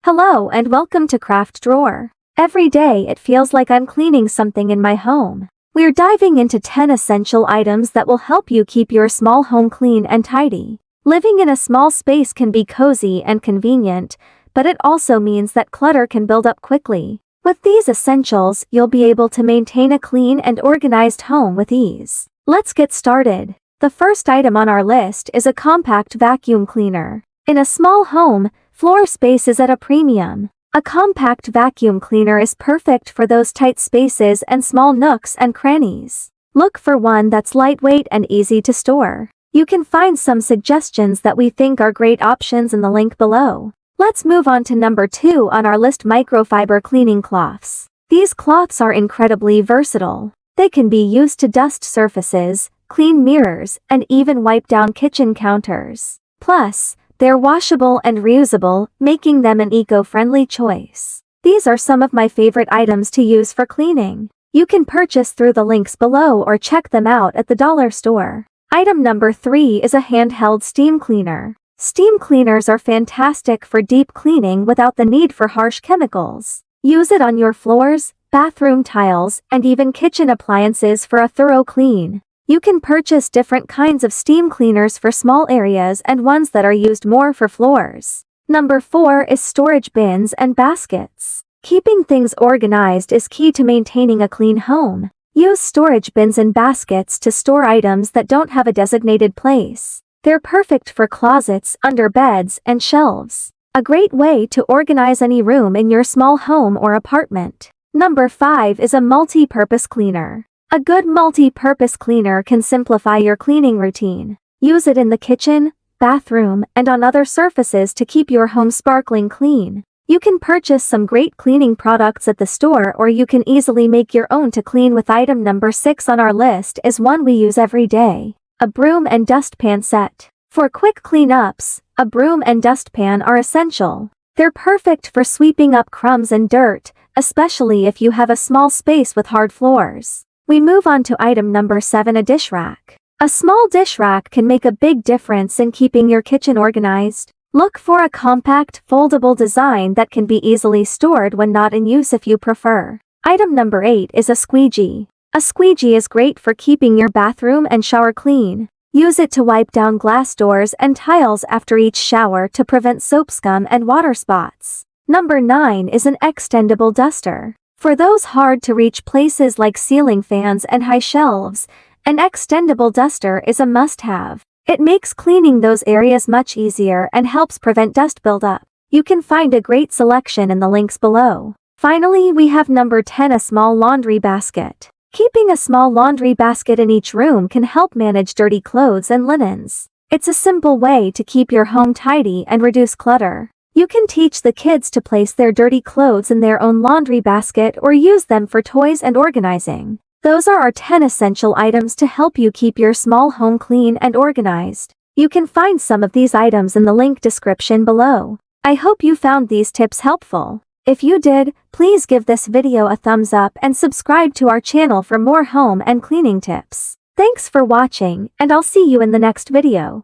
Hello and welcome to Craft Drawer. Every day it feels like I'm cleaning something in my home. We're diving into 10 essential items that will help you keep your small home clean and tidy. Living in a small space can be cozy and convenient, but it also means that clutter can build up quickly. With these essentials, you'll be able to maintain a clean and organized home with ease. Let's get started. The first item on our list is a compact vacuum cleaner. In a small home, floor space is at a premium. A compact vacuum cleaner is perfect for those tight spaces and small nooks and crannies. Look for one that's lightweight and easy to store. You can find some suggestions that we think are great options in the link below. Let's move on to number 2 on our list: microfiber cleaning cloths. These cloths are incredibly versatile. They can be used to dust surfaces, clean mirrors, and even wipe down kitchen counters. Plus, they're washable and reusable, making them an eco-friendly choice. These are some of my favorite items to use for cleaning. You can purchase through the links below or check them out at the dollar store. Item number 3 is a handheld steam cleaner. Steam cleaners are fantastic for deep cleaning without the need for harsh chemicals. Use it on your floors, bathroom tiles, and even kitchen appliances for a thorough clean. You can purchase different kinds of steam cleaners for small areas and ones that are used more for floors. Number 4 is storage bins and baskets. Keeping things organized is key to maintaining a clean home. Use storage bins and baskets to store items that don't have a designated place. They're perfect for closets, under beds, and shelves. A great way to organize any room in your small home or apartment. Number 5 is a multi-purpose cleaner. A good multi-purpose cleaner can simplify your cleaning routine. Use it in the kitchen, bathroom, and on other surfaces to keep your home sparkling clean. You can purchase some great cleaning products at the store, or you can easily make your own to clean with. Item number 6 on our list is one we use every day: a broom and dustpan set. For quick cleanups, a broom and dustpan are essential. They're perfect for sweeping up crumbs and dirt, especially if you have a small space with hard floors. We move on to item number 7, a dish rack. A small dish rack can make a big difference in keeping your kitchen organized. Look for a compact, foldable design that can be easily stored when not in use if you prefer. Item number 8 is a squeegee. A squeegee is great for keeping your bathroom and shower clean. Use it to wipe down glass doors and tiles after each shower to prevent soap scum and water spots. Number 9 is an extendable duster. For those hard-to-reach places like ceiling fans and high shelves, an extendable duster is a must-have. It makes cleaning those areas much easier and helps prevent dust buildup. You can find a great selection in the links below. Finally, we have number 10, a small laundry basket. Keeping a small laundry basket in each room can help manage dirty clothes and linens. It's a simple way to keep your home tidy and reduce clutter. You can teach the kids to place their dirty clothes in their own laundry basket or use them for toys and organizing. Those are our 10 essential items to help you keep your small home clean and organized. You can find some of these items in the link description below. I hope you found these tips helpful. If you did, please give this video a thumbs up and subscribe to our channel for more home and cleaning tips. Thanks for watching, and I'll see you in the next video.